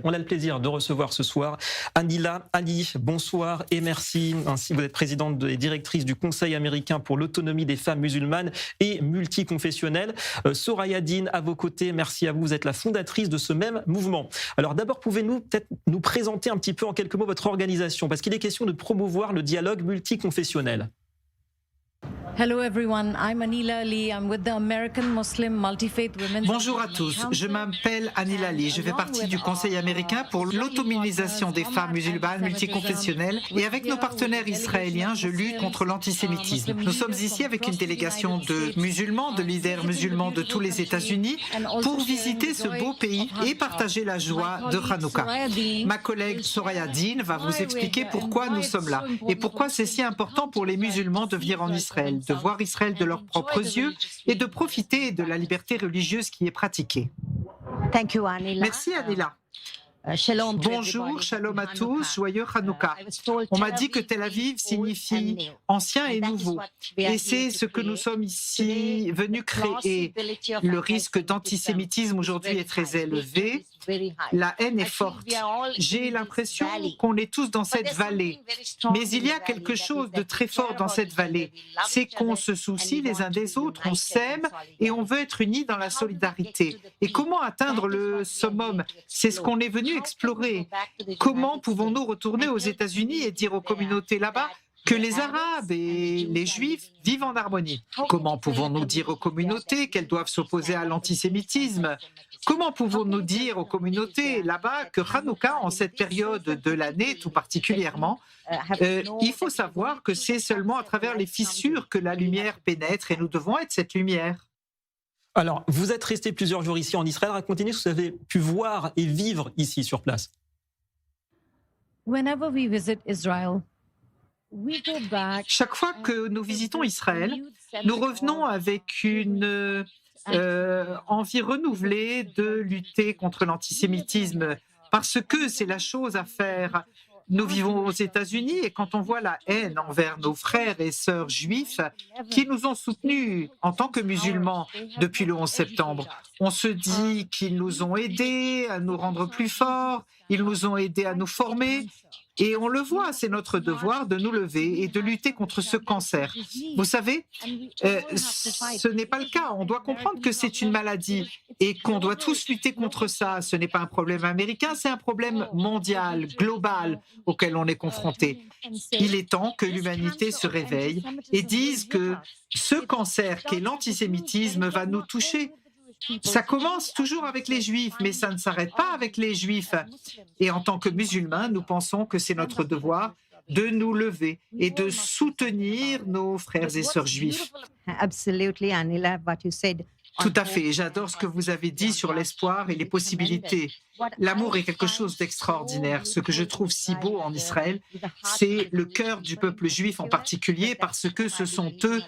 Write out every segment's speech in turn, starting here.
On a le plaisir de recevoir ce soir Anila Ali. Bonsoir et merci. Ainsi, vous êtes présidente et directrice du Conseil américain pour l'autonomie des femmes musulmanes et multiconfessionnelles. Soraya Dean à vos côtés, merci à vous. Vous êtes la fondatrice de ce même mouvement. Alors d'abord, pouvez-vous peut-être nous présenter un petit peu en quelques mots votre organisation, parce qu'il est question de promouvoir le dialogue multiconfessionnel. Hello everyone, I'm Anila Ali. I'm with the American Muslim Multi-Faith Women's. Bonjour à tous, je m'appelle Anila Ali. Je fais partie du Conseil américain pour l'autonomisation des femmes musulmanes multiconfessionnelles et avec nos partenaires israéliens, je lutte contre l'antisémitisme. Nous sommes ici avec une délégation de musulmans, de leaders musulmans de tous les États-Unis pour visiter ce beau pays et partager la joie de Hanouka. Ma collègue Soraya Dean va vous expliquer pourquoi nous sommes là et pourquoi c'est si important pour les musulmans de venir en Israël, de voir Israël de leurs propres yeux et de profiter de la liberté religieuse qui est pratiquée. Merci Anila. Bonjour, shalom à tous, joyeux Hanouka. On m'a dit que Tel Aviv signifie ancien et nouveau. Et c'est ce que nous sommes ici venus créer. Le risque d'antisémitisme aujourd'hui est très élevé. La haine est forte. J'ai l'impression qu'on est tous dans cette vallée. Mais il y a quelque chose de très fort dans cette vallée. C'est qu'on se soucie les uns des autres, on s'aime et on veut être unis dans la solidarité. Et comment atteindre le summum? C'est ce qu'on est venu explorer. Comment pouvons-nous retourner aux États-Unis et dire aux communautés là-bas que les Arabes et les Juifs vivent en harmonie? Comment pouvons-nous dire aux communautés qu'elles doivent s'opposer à l'antisémitisme? Comment pouvons-nous dire aux communautés là-bas que Hanouka, en cette période de l'année tout particulièrement, il faut savoir que c'est seulement à travers les fissures que la lumière pénètre et nous devons être cette lumière. Alors, vous êtes resté plusieurs jours ici en Israël. Racontez-nous ce que vous avez pu voir et vivre ici sur place. Whenever we visit Israel, chaque fois que nous visitons Israël, nous revenons avec une envie renouvelée de lutter contre l'antisémitisme, parce que c'est la chose à faire. Nous vivons aux États-Unis et quand on voit la haine envers nos frères et sœurs juifs qui nous ont soutenus en tant que musulmans depuis le 11 septembre, on se dit qu'ils nous ont aidés à nous rendre plus forts, ils nous ont aidés à nous former. Et on le voit, c'est notre devoir de nous lever et de lutter contre ce cancer. Vous savez, ce n'est pas le cas. On doit comprendre que c'est une maladie et qu'on doit tous lutter contre ça. Ce n'est pas un problème américain, c'est un problème mondial, global, auquel on est confronté. Il est temps que l'humanité se réveille et dise que ce cancer qu'est l'antisémitisme va nous toucher. Ça commence toujours avec les Juifs, mais ça ne s'arrête pas avec les Juifs. Et en tant que musulmans, nous pensons que c'est notre devoir de nous lever et de soutenir nos frères et sœurs juifs. Tout à fait, j'adore ce que vous avez dit sur l'espoir et les possibilités. L'amour est quelque chose d'extraordinaire. Ce que je trouve si beau en Israël, c'est le cœur du peuple juif en particulier, parce que ce sont eux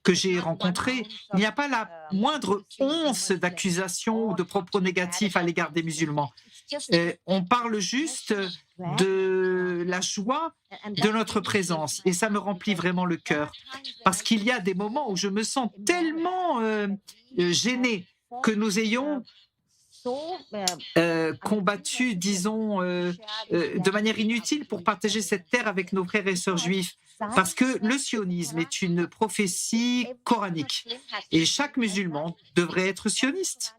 que j'ai rencontrés. Il n'y a pas la moindre once d'accusation ou de propos négatifs à l'égard des musulmans. On parle juste de la joie de notre présence et ça me remplit vraiment le cœur parce qu'il y a des moments où je me sens tellement gênée que nous ayons combattu, disons, de manière inutile pour partager cette terre avec nos frères et sœurs juifs. Parce que le sionisme est une prophétie coranique et chaque musulman devrait être sioniste.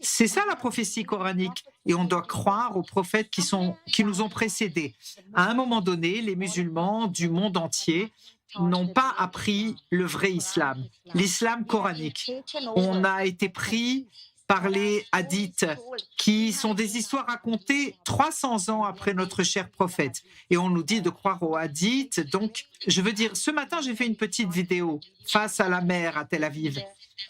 C'est ça la prophétie coranique et on doit croire aux prophètes qui nous ont précédés. À un moment donné, les musulmans du monde entier n'ont pas appris le vrai islam, l'islam coranique. On a été pris par les hadiths, qui sont des histoires racontées 300 ans après notre cher prophète. Et on nous dit de croire aux hadiths. Donc, je veux dire, ce matin, j'ai fait une petite vidéo face à la mer à Tel Aviv.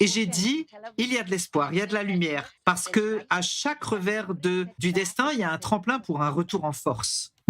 Et j'ai dit, il y a de l'espoir, il y a de la lumière. Parce que à chaque revers du destin, il y a un tremplin pour un retour en force.